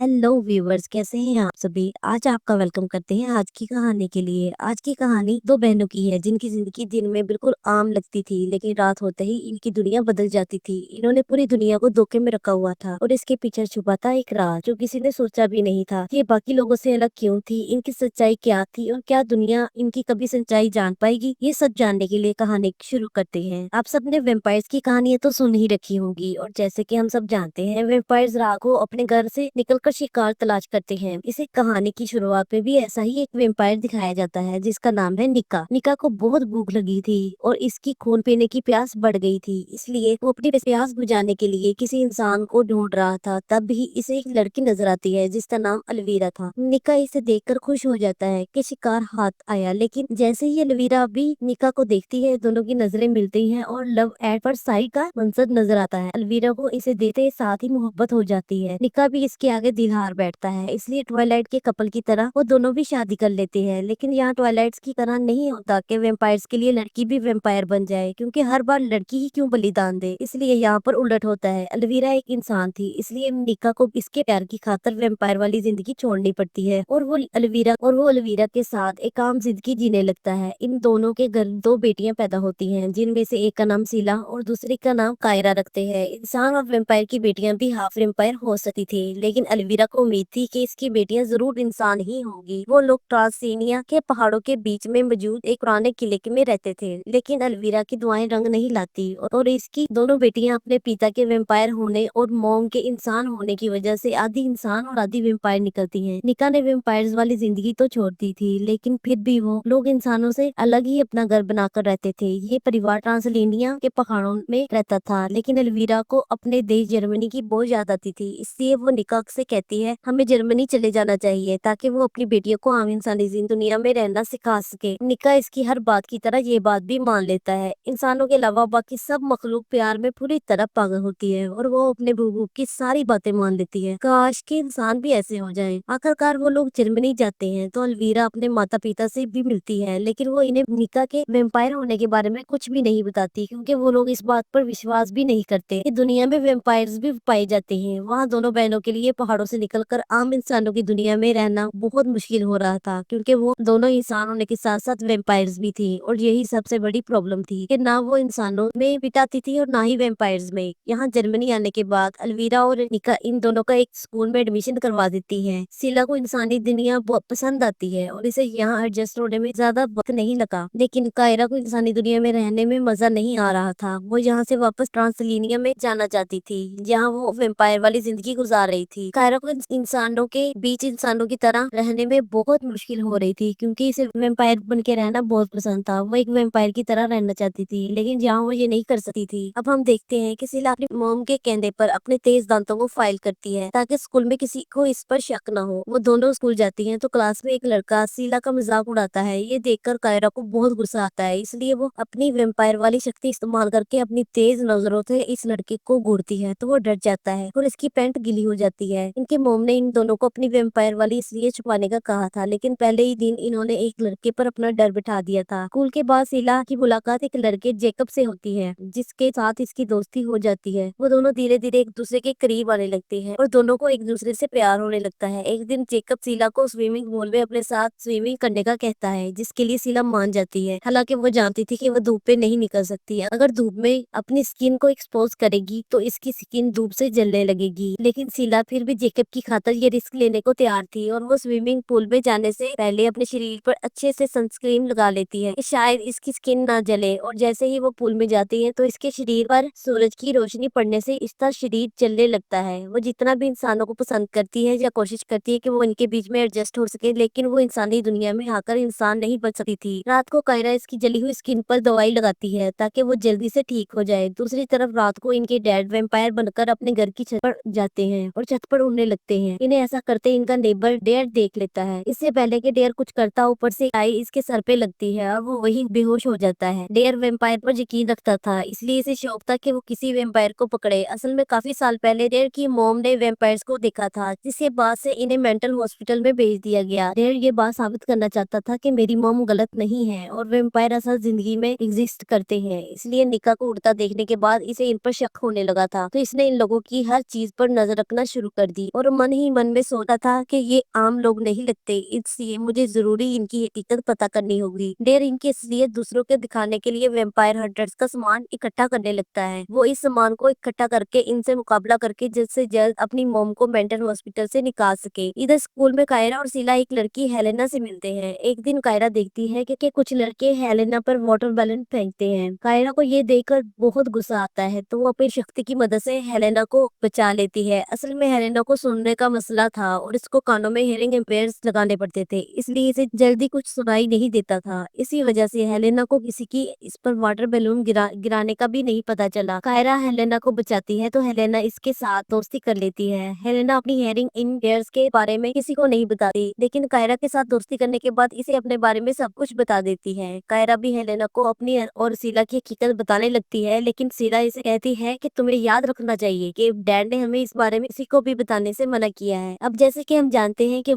Hello viewers, कैसे हैं आप सभी। आज आपका वेलकम करते हैं आज की कहानी के लिए। आज की कहानी दो बहनों की है जिनकी जिंदगी दिन में बिल्कुल आम लगती थी, लेकिन रात होते ही इनकी दुनिया बदल जाती थी। इन्होंने पूरी दुनिया को धोखे में रखा हुआ था और इसके पीछे छुपा था एक राज जो किसी ने सोचा भी नहीं था। ये बाकी लोगों से अलग क्यों थी, इनकी सच्चाई क्या थी और क्या दुनिया इनकी कभी सच्चाई जान पाएगी, ये सब जानने के लिए कहानी शुरू करते हैं। आप सबने वेम्पायर्स की कहानियां तो सुन ही रखी होंगी और जैसे कि हम सब जानते हैं, वेम्पायर्स रात को अपने घर से निकलकर शिकार तलाश करते हैं। इसे कहानी की शुरुआत में भी ऐसा ही एक वेम्पायर दिखाया जाता है जिसका नाम है निका। निका को बहुत भूख लगी थी और इसकी खून पीने की प्यास बढ़ गई थी, इसलिए वो अपनी प्यास बुझाने के लिए किसी इंसान को ढूंढ रहा था। तब ही इसे एक लड़की नजर आती है जिसका नाम अलवीरा था। निका इसे देखकर खुश हो जाता है कि शिकार हाथ आया, लेकिन जैसे ही अलवीरा भी निका को देखती है, दोनों की नजरें मिलती हैं और लव एट फर्स्ट साइट का मंजर नजर आता है। अलवीरा को इसे देते साथ ही मोहब्बत हो जाती है। निका भी इसके आगे दिल हार बैठता है, इसलिए ट्वाइलाइट के कपल की तरह वो दोनों भी शादी कर लेते हैं। लेकिन यहाँ ट्वाइलाइट्स की तरह नहीं होता कि वेम्पायर्स के लिए लड़की भी वेम्पायर बन जाए, क्योंकि हर बार लड़की ही क्यों बलिदान दे। इसलिए यहाँ पर उलट होता है। अलवीरा एक इंसान थी, इसलिए निका को इसके प्यार की खातर वेम्पायर वाली जिंदगी छोड़नी पड़ती है और वो अलवीरा के साथ एक आम जिंदगी जीने लगता है। इन दोनों के घर दो बेटियां पैदा होती हैं, जिनमें से एक का नाम सीला और दूसरी का नाम कायरा रखते हैं। इंसान और वेम्पायर की बेटियां भी हाफ वेम्पायर हो सकती थी, लेकिन अलवीरा को उम्मीद थी कि इसकी बेटियां जरूर इंसान ही होंगी। वो लोग ट्रांसिनिया के पहाड़ों के बीच में मौजूद एक पुराने किले में रहते थे, लेकिन अलवीरा की दुआएं रंग नहीं लाती और इसकी दोनों बेटियां अपने पिता के वेम्पायर होने और मॉम के इंसान होने की वजह से आधी इंसान और आधी वेम्पायर निकलती हैं। निका ने वेम्पायर्स वाली जिंदगी तो छोड़ दी थी, लेकिन फिर भी वो लोग इंसानों से अलग ही अपना घर बनाकर रहते थे। ये परिवार ट्रांसिलिनिया के पहाड़ों में रहता था, लेकिन अलवीरा को अपने देश जर्मनी की बहुत याद आती थी। इसलिए वो निका से कहती है हमें जर्मनी चले जाना चाहिए ताकि वो अपनी बेटियों को आम इंसानी दुनिया में रहना सिखा सके। निका इसकी हर बात की तरह ये बात भी मान लेता है। इंसानों के अलावा बाकी सब मखलूक प्यार में पूरी तरह पागल होती है और वो अपने महबूब की सारी बातें मान लेती है। काश के इंसान भी ऐसे हो जाएं। आखिरकार वो लोग जर्मनी जाते हैं तो अलवीरा अपने माता पिता से भी मिलती है, लेकिन वो इन्हें निका के वेम्पायर होने के बारे में कुछ भी नहीं बताती, क्योंकि वो लोग इस बात पर विश्वास भी नहीं करते कि दुनिया में वेम्पायर्स भी पाए जाते हैं। वहाँ दोनों बहनों के लिए पहाड़ों से निकलकर आम इंसानों की दुनिया में रहना बहुत मुश्किल हो रहा था, क्योंकि वो दोनों इंसान होने के साथ साथ वेम्पायर्स भी थी और यही सबसे बड़ी प्रॉब्लम थी कि ना वो इंसानों में बिताती थी और ना ही वेम्पायर्स में। यहाँ जर्मनी आने के बाद अलवीरा और निका इन दोनों का एक स्कूल में एडमिशन करवा देती है। शीला को इंसानी दुनिया बहुत पसंद आती है और इसे यहाँ एडजस्ट होने में ज्यादा वक्त नहीं लगा, लेकिन कायरा को इंसानी दुनिया में रहने में मजा नहीं आ रहा था। वो यहाँ से वापस ट्रांसलिनिया में जाना चाहती थी, जहाँ वो वेम्पायर वाली जिंदगी गुजार रही थी। कायरा को इंसानों के बीच इंसानों की तरह रहने में बहुत मुश्किल हो रही थी, क्योंकि इसे वेम्पायर बन के रहना बहुत पसंद था। वो एक वेम्पायर की तरह रहना चाहती थी, लेकिन जहाँ वो ये नहीं कर सकती थी। अब हम देखते हैं कि शीला अपनी मॉम के कहने पर अपने तेज दांतों को फाइल करती है ताकि स्कूल में किसी को इस पर शक न हो। वो दोनों स्कूल जाती हैं तो क्लास में एक लड़का शीला का मजाक उड़ाता है। ये देखकर कायरा को बहुत गुस्सा आता है, इसलिए वो अपनी वेम्पायर वाली शक्ति इस्तेमाल करके अपनी तेज नजरों से इस लड़के को घूरती है, तो वो डर जाता है और इसकी पैंट गीली हो जाती है। इनके मॉम ने इन दोनों को अपनी वेम्पायर वाली इसलिए छुपाने का कहा था, लेकिन पहले ही दिन इन्होंने एक लड़के पर अपना डर बिठा दिया था। स्कूल के बाद शीला की मुलाकात एक लड़के जेकब से होती है, जिसके साथ इसकी दोस्ती हो जाती है। वो दोनों धीरे धीरे एक दूसरे के करीब आने लगते हैं और दोनों को एक दूसरे से प्यार होने लगता है। एक दिन जेकब शीला को स्विमिंग पूल में अपने साथ स्विमिंग करने का कहता है, जिसके लिए शीला मान जाती है। हालांकि वो जानती थी कि वो धूप पे नहीं निकल सकती है। अगर धूप में अपनी स्किन को एक्सपोज करेगी तो इसकी स्किन धूप से जलने लगेगी, लेकिन शीला फिर भी जेकब की खातर ये रिस्क लेने को तैयार थी और वो स्विमिंग पूल में जाने से पहले अपने शरीर पर अच्छे से सनस्क्रीन लगा लेती है कि शायद इसकी स्किन ना जले। और जैसे ही वो पूल में जाती है तो इसके शरीर पर सूरज की रोशनी पड़ने से इसका शरीर जलने लगता है। वो जितना भी इंसानों को पसंद करती है या कोशिश करती है कि वो इनके बीच में एडजस्ट हो सके, लेकिन वो इंसानी दुनिया में आकर इंसान नहीं बन सकती थी। रात को कायरा इसकी जली हुई स्किन पर दवाई लगाती है ताकि वो जल्दी से ठीक हो जाए। दूसरी तरफ रात को इनके डैड वेम्पायर बनकर अपने घर की छत पर जाते हैं और छत पर उड़ने लगते हैं। इन्हें ऐसा करते इनका नेबर डेयर देख लेता है। इससे पहले कि डेयर कुछ करता, ऊपर से आई इसके सर पे लगती है और वो वहीं बेहोश हो जाता है। डेयर वेम्पायर पर यकीन रखता था, इसलिए इसे शौक था कि वो किसी वेम्पायर को पकड़े। असल में काफी साल पहले डेयर की मॉम ने वेम्पायर्स को देखा था, जिसके बाद से इन्हें मेंटल हॉस्पिटल में भेज दिया गया। डेयर ये बात साबित करना चाहता था कि मेरी मॉम गलत नहीं है और वेम्पायर असल जिंदगी में एग्जिस्ट करते हैं। इसलिए निका को उड़ता देखने के बाद इसे इन पर शक होने लगा था, तो इसने इन लोगों की हर चीज पर नजर रखना शुरू कर दी। थी और मन ही मन में सोचा था कि ये आम लोग नहीं लगते, इसलिए मुझे जरूरी इनकी हकीकत पता करनी होगी। डेयर इनकी असलियत दूसरों के दिखाने के लिए वैम्पायर हंटर्स का सामान इकट्ठा करने लगता है। वो इस सामान को इकट्ठा करके इनसे मुकाबला करके जल्द से जल्द अपनी मॉम को मेंटल हॉस्पिटल से निकाल सके। इधर स्कूल में कायरा और शीला एक लड़की हेलेना से मिलते हैं। एक दिन कायरा देखती है कि कुछ लड़के हेलेना पर वाटर बैलून फेंकते हैं। कायरा को ये देखकर बहुत गुस्सा आता है, तो वो अपनी शक्ति की मदद से हेलेना को बचा लेती है। असल में हेलेना को सुनने का मसला था और इसको कानों में हियरिंग इम्पेयर्स लगाने पड़ते थे, इसलिए इसे जल्दी कुछ सुनाई नहीं देता था। इसी वजह से हेलेना को किसी की इस पर वाटर बैलून गिराने का भी नहीं पता चला। कायरा हेलेना को बचाती है तो हेलेना इसके साथ दोस्ती कर लेती है। हेलेना अपनी हियरिंग इम्पेयर्स के बारे में किसी को नहीं बताती, लेकिन कायरा के साथ दोस्ती करने के बाद इसे अपने बारे में सब कुछ बता देती है। कायरा भी हेलेना को अपनी और शीला की हकीकत बताने लगती है, लेकिन शीला इसे कहती है कि तुम्हें याद रखना चाहिए कि डैड ने हमें इस बारे में किसी को भी बताने से मना किया है। अब जैसे कि हम जानते हैं कि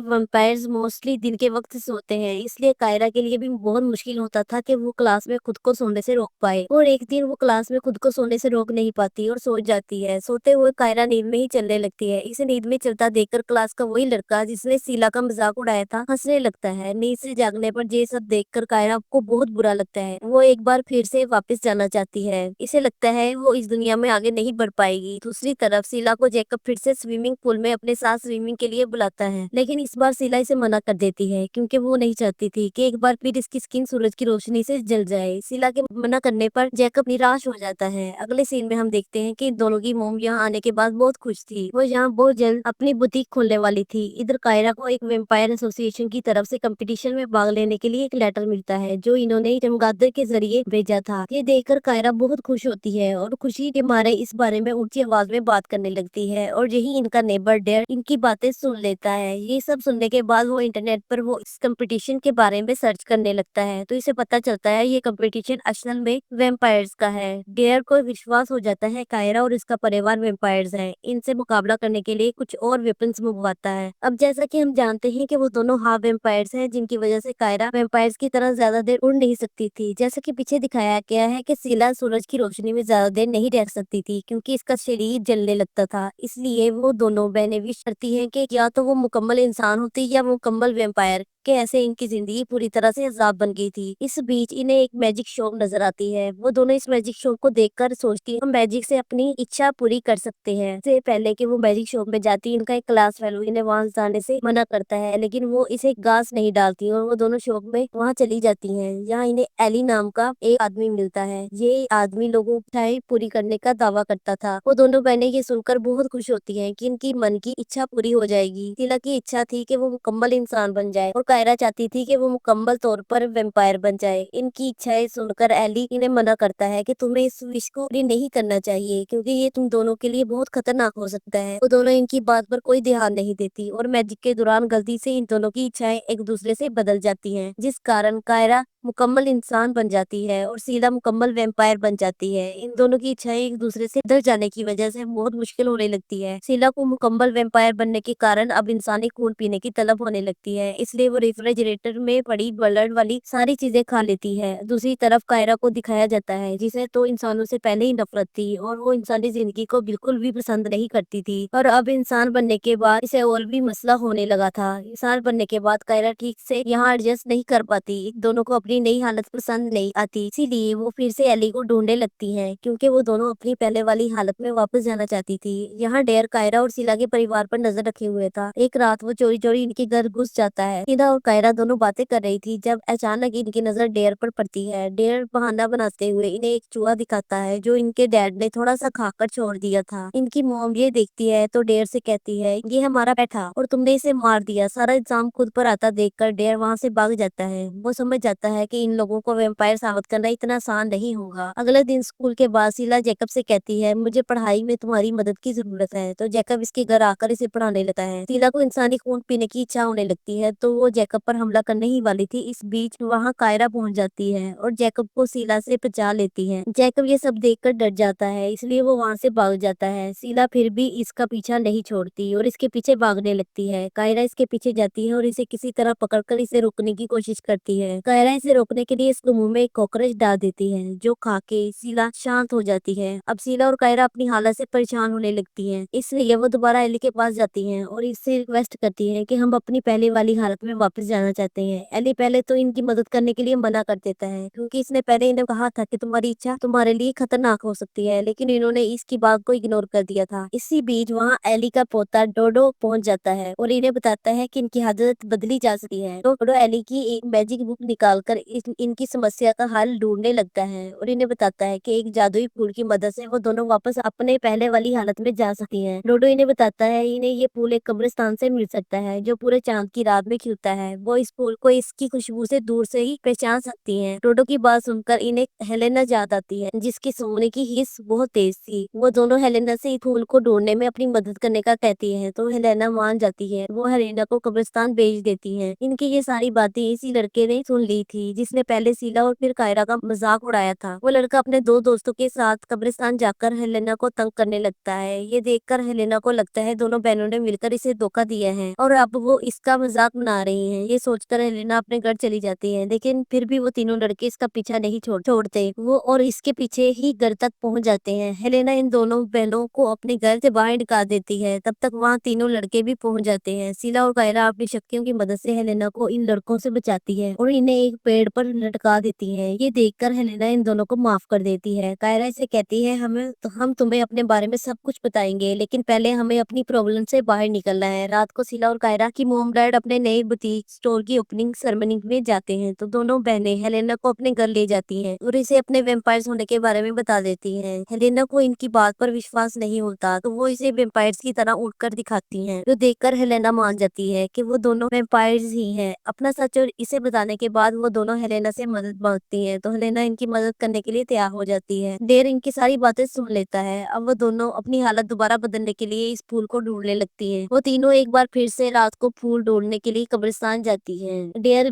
वैम्पायर्स मोस्टली दिन के वक्त सोते हैं, इसलिए कायरा के लिए भी बहुत मुश्किल होता था कि वो क्लास में खुद को सोने से रोक पाए। और एक दिन वो क्लास में खुद को सोने से रोक नहीं पाती और सो जाती है। सोते हुए कायरा नींद में ही चलने लगती है। इसे नींद में चलता देखकर क्लास का वही लड़का जिसने शीला का मजाक उड़ाया था हंसने लगता है। नींद से जागने पर ये सब देखकर कायरा को बहुत बुरा लगता है। वो एक बार फिर से वापस जाना चाहती है। इसे लगता है वो इस दुनिया में आगे नहीं बढ़ पाएगी। दूसरी तरफ शीला को जैकब फिर से स्विमिंग पूल में अपने साथ स्विमिंग के लिए बुलाता है, लेकिन इस बार शीला इसे मना कर देती है क्योंकि वो नहीं चाहती थी कि एक बार फिर इसकी स्किन सूरज की रोशनी से जल जाए। शीला के मना करने पर जैकब निराश हो जाता है। अगले सीन में हम देखते हैं कि इन दोनों की मोम यहाँ आने के बाद बहुत खुश थी। वो यहाँ बहुत जल्द अपनी बुटीक खोलने वाली थी। इधर कायरा को एक वेम्पायर एसोसिएशन की तरफ से कंपटीशन में भाग लेने के लिए एक लेटर मिलता है जो इन्होंने चमगादड़ के जरिए भेजा था। ये देखकर कायरा बहुत खुश होती है और खुशी के मारे इस बारे में ऊंची आवाज में बात करने लगती है और यही इनका नेबर डेयर इनकी बातें सुन लेता है। ये सब सुनने के बाद वो इंटरनेट पर वो इस कंपटीशन के बारे में सर्च करने लगता है, तो इसे पता चलता है ये कंपटीशन असल में वैम्पायर्स का है। डेयर को विश्वास हो जाता है कायरा और इसका परिवार वैम्पायर्स है। इनसे मुकाबला करने के लिए कुछ और वेपन्स मंगवाता है। अब जैसा कि हम जानते हैं कि वो दोनों हाफ वैम्पायर्स हैं, जिनकी वजह से कायरा वैम्पायर्स की तरह ज्यादा देर उड़ नहीं सकती थी। जैसा कि पीछे दिखाया गया है कि शीला सूरज की रोशनी में ज्यादा देर नहीं रह सकती थी क्योंकि इसका शरीर जलने लगता था। इसलिए वो दोनों बहनें विश करती हैं कि या तो वो मुकम्मल इंसान होती या मुकम्मल वैम्पायर के ऐसे इनकी जिंदगी पूरी तरह से अजाब बन गई थी। इस बीच इन्हें एक मैजिक शो नजर आती है। वो दोनों इस मैजिक शो को देखकर सोचती है हम मैजिक से अपनी इच्छा पूरी कर सकते हैं। इससे पहले कि वो मैजिक शो में जाती इनका एक क्लास फेलो इन्हें वहां जाने से मना करता है, लेकिन वो इसे घास नहीं डालती और वो दोनों शो में वहां चली जाती हैं। यहाँ इन्हें एली नाम का एक आदमी मिलता है। ये आदमी लोगों की इच्छाएं पूरी करने का दावा करता था। वो दोनों बहनें ये सुनकर बहुत खुश होती हैं कि इनकी मन की इच्छा पूरी हो जाएगी। शीला की इच्छा थी कि वो मुकम्मल इंसान बन जाए और कायरा चाहती थी कि वो मुकम्मल तौर पर वैम्पायर बन जाए। इनकी इच्छाएं सुनकर एली इन्हें मना करता है कि तुम्हें इस विश को पूरी नहीं करना चाहिए क्योंकि ये तुम दोनों के लिए बहुत खतरनाक हो सकता है। वो दोनों इनकी बात पर कोई ध्यान नहीं देती और मैजिक के दौरान गलती से इन दोनों की इच्छाएं एक दूसरे से बदल जाती हैं, जिस कारण कायरा मुकम्मल इंसान बन जाती है और शीला मुकम्मल वैम्पायर बन जाती है। इन दोनों की इच्छाएं एक दूसरे से बदल जाने की वजह से बहुत मुश्किल होने लगती है। शीला को मुकम्मल वैम्पायर बनने के कारण अब इंसानी खून पीने की तलब होने लगती है, इसलिए वो रेफ्रिजरेटर में पड़ी ब्लड वाली सारी चीजें खा लेती है। दूसरी तरफ कायरा को दिखाया जाता है जिसे तो इंसानों से पहले ही नफरत थी और वो इंसानी जिंदगी को बिल्कुल भी पसंद नहीं करती थी, और अब इंसान बनने के बाद इसे और भी मसला होने लगा था। इंसान बनने के बाद कायरा ठीक से यहाँ एडजस्ट नहीं कर पाती। दोनों को अपनी नई हालत पसंद नहीं आती, इसीलिए वो फिर से एली को ढूंढने लगती हैं क्योंकि वो दोनों अपनी पहले वाली हालत में वापस जाना चाहती थी। यहाँ डेयर कायरा और शीला के परिवार पर नजर रखे हुए था। एक रात वो चोरी चोरी इनके घर घुस जाता है। शीला और कायरा दोनों बातें कर रही थी जब अचानक इनकी नजर डेयर पर पड़ती है। डेयर बहाना बनाते हुए इन्हें एक चूहा दिखाता है जो इनके डैड ने थोड़ा सा खाकर छोड़ दिया था। इनकी मॉम ये देखती है तो डेयर से कहती है ये हमारा पेट था और तुमने इसे मार दिया। सारा इल्जाम खुद पर आता देखकर डेयर वहाँ से भाग जाता है। वो समझ जाता है कि इन लोगों को वैम्पायर साबित करना इतना आसान नहीं होगा। अगले दिन स्कूल के बाद शीला जैकब से कहती है मुझे पढ़ाई में तुम्हारी मदद की जरूरत है, तो जैकब इसके घर आकर इसे पढ़ाने लगता है। शीला को इंसानी खून पीने की इच्छा होने लगती है तो वो जैकब पर हमला करने ही वाली थी। इस बीच वहाँ कायरा पहुंच जाती है और जैकब को शीला से बचा लेती है। जैकब ये सब देखकर डर जाता है, इसलिए वो वहाँ से भाग जाता है। शीला फिर भी इसका पीछा नहीं छोड़ती और इसके पीछे भागने लगती है। कायरा इसके पीछे जाती है और इसे किसी तरह पकड़कर इसे रोकने की कोशिश करती है। कायरा इसे इसे रोकने के लिए इसके मुंह में एक कॉकरोच डाल देती है, जो खा के शीला शांत हो जाती है। अब शीला और कायरा अपनी हालत से परेशान होने लगती हैं, इसलिए वो दोबारा एली के पास जाती हैं और इससे रिक्वेस्ट करती हैं कि हम अपनी पहले वाली हालत में वापस जाना चाहते हैं। एली पहले तो इनकी मदद करने के लिए मना कर देता है, क्योंकि इसने पहले इन्हें कहा था कि तुम्हारी इच्छा तुम्हारे लिए खतरनाक हो सकती है, लेकिन इन्होंने इसकी बात को इग्नोर कर दिया था। इसी बीच वहाँ एली का पोता डोडो पहुंच जाता है और इन्हें बताता है कि इनकी हालत बदली जा सकती है। तो डोडो एली की एक मैजिक बुक निकालकर इनकी समस्या का हल ढूंढने लगता है और इन्हें बताता है कि एक जादुई फूल की मदद से वो दोनों वापस अपने पहले वाली हालत में जा सकती हैं। डोडो इन्हें बताता है इन्हें ये फूल एक कब्रिस्तान से मिल सकता है, जो पूरे चांद की रात में खिलता है। वो इस फूल को इसकी खुशबू से दूर से ही पहचान सकती हैं। डोडो की बात सुनकर इन्हें हेलेना याद आती है, जिसकी सूंघने की हिस्स बहुत तेज थी। वो दोनों हेलेना से इस फूल को ढूंढने में अपनी मदद करने का कहती है, तो हेलेना मान जाती है। वो हेलेना को कब्रिस्तान भेज देती है। इनकी ये सारी बातें इसी लड़के ने सुन ली थी, जिसने पहले शीला और फिर कायरा का मजाक उड़ाया था। वो लड़का अपने दो दोस्तों के साथ कब्रिस्तान जाकर हेलेना को तंग करने लगता है। ये देखकर हेलेना को लगता है दोनों बहनों ने मिलकर इसे धोखा दिया है और अब वो इसका मजाक बना रही हैं। ये सोचकर हेलेना अपने घर चली जाती है, लेकिन फिर भी वो तीनों लड़के इसका पीछा नहीं छोड़ते। वो और इसके पीछे ही घर तक पहुंच जाते हैं। हेलेना इन दोनों बहनों को अपने घर से बाहर निकाल देती है। तब तक वहाँ तीनों लड़के भी पहुंच जाते हैं। शीला और कायरा अपनी शक्तियों की मदद से हेलेना को इन लड़कों से बचाती है और इन्हें एक पेड़ पर लटका देती है। ये देखकर हेलेना इन दोनों को माफ कर देती है। कायरा इसे कहती है हम तुम्हें अपने बारे में सब कुछ बताएंगे, लेकिन पहले हमें अपनी प्रॉब्लम से बाहर निकलना है। रात को शीला और कायरा की मॉम डैड अपने नए बुटीक स्टोर की ओपनिंग सेरेमनी में जाते हैं, तो दोनों बहनें हेलेना को अपने घर ले जाती हैं और इसे अपने वेम्पायर्स होने के बारे में बता देती हैं। हेलेना को इनकी बात पर विश्वास नहीं होता, तो वो इसे वेम्पायर्स की तरह उड़कर दिखाती हैं, जो देखकर हेलेना मान जाती है कि वो दोनों वेम्पायर्स ही हैं। अपना सच और इसे बताने के बाद वो दोनों हेलेना से मदद मांगती हैं, तो हेलेना इनकी मदद करने के लिए तैयार हो जाती है। डेर इनकी सारी बातें सुन लेता है। अब वो दोनों अपनी हालत दोबारा बदलने के लिए इस फूल को ढूंढने लगती हैं। वो तीनों एक बार फिर से रात को फूल ढूंढने के लिए कब्रिस्तान जाती है। डेयर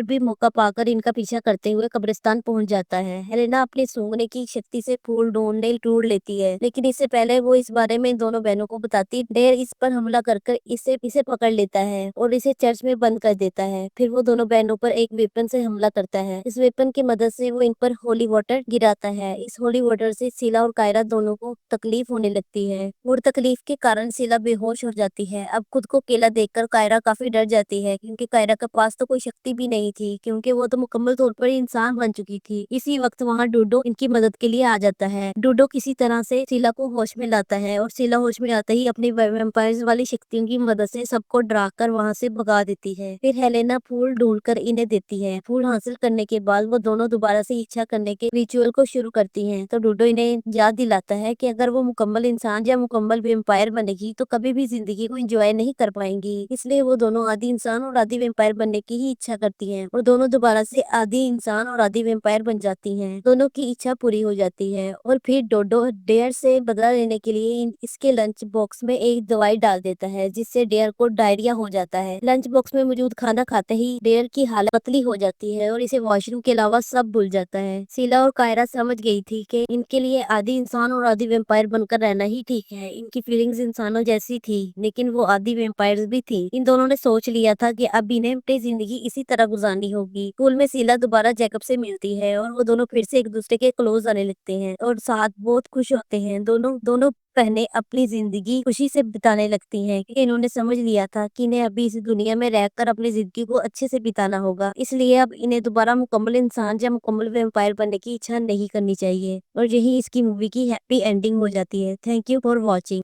भी मौका पाकर इनका पीछा करते हुए कब्रिस्तान पहुंच जाता है। हेलेना अपनी सूंघने की शक्ति से फूल ढूंढ लेती है, लेकिन इससे पहले वो इस बारे में इन दोनों बहनों को बताती, डेर इस पर हमला कर इसे इसे पकड़ लेता है और इसे चर्च में बंद कर देता है। फिर वो दोनों बहनों पर एक वेपन से हमला करता है। इस वेपन की मदद से वो इन पर होली वाटर गिराता है। इस होली वाटर से शीला और कायरा दोनों को तकलीफ होने लगती है और तकलीफ के कारण शीला बेहोश हो जाती है। अब खुद को अकेला देखकर कायरा काफी डर जाती है, क्योंकि कायरा के पास तो कोई शक्ति भी नहीं थी, क्योंकि वो तो मुकम्मल तौर पर इंसान बन चुकी थी। इसी वक्त वहाँ डूडो इनकी मदद के लिए आ जाता है। डूडो किसी तरह से शीला को होश में लाता है और शीला होश में आते ही अपनी वैम्पायर्स वाली शक्तियों की मदद से सबको डरा कर वहाँ से भगा देती है। फिर हेलेना फूल ढूंढकर इन्हें देती है। फूल हासिल करने के बाद वो दोनों दोबारा से इच्छा करने के रिचुअल को शुरू करती हैं, तो डूडो इन्हें याद दिलाता है कि अगर वो मुकम्मल इंसान या मुकम्मल वेम्पायर बनेगी तो कभी भी जिंदगी को एंजॉय नहीं कर पाएंगी। इसलिए वो दोनों आदि इंसान और आदि वेम्पायर बनने की ही इच्छा करती हैं और दोनों दोबारा से आदि इंसान और आदि वेम्पायर बन जाती हैं। दोनों की इच्छा पूरी हो जाती है और फिर डोडो डेयर से बदला लेने के लिए इसके लंच बॉक्स में एक दवाई डाल देता है, जिससे डेयर को डायरिया हो जाता है। लंच बॉक्स में मौजूद खाना खाते ही डेयर की हालत पतली हो जाती है और इसे वॉशरूम के अलावा सब भूल जाता है। शीला और कायरा समझ गई थी कि इनके लिए आदि इंसान और आदि वेम्पायर बनकर रहना ही ठीक है। इनकी फीलिंग्स इंसानों जैसी थी, लेकिन वो आदि वेम्पायर्स भी थी। इन दोनों ने सोच लिया था कि अब इन्हें अपनी जिंदगी इसी तरह गुजारनी होगी। स्कूल में शीला दोबारा जैकब से मिलती है और वो दोनों फिर से एक दूसरे के क्लोज आने लगते हैं और साथ बहुत खुश होते हैं। दोनों दोनों बहनें अपनी जिंदगी खुशी से बिताने लगती हैं, कि इन्होंने समझ लिया था कि इन्हें अभी इस दुनिया में रहकर अपनी जिंदगी को अच्छे से बिताना होगा। इसलिए अब इन्हें दोबारा मुकम्मल इंसान या मुकम्मल वेम्पायर बनने की इच्छा नहीं करनी चाहिए। और यही इसकी मूवी की हैप्पी एंडिंग हो जाती है। Thank you for watching.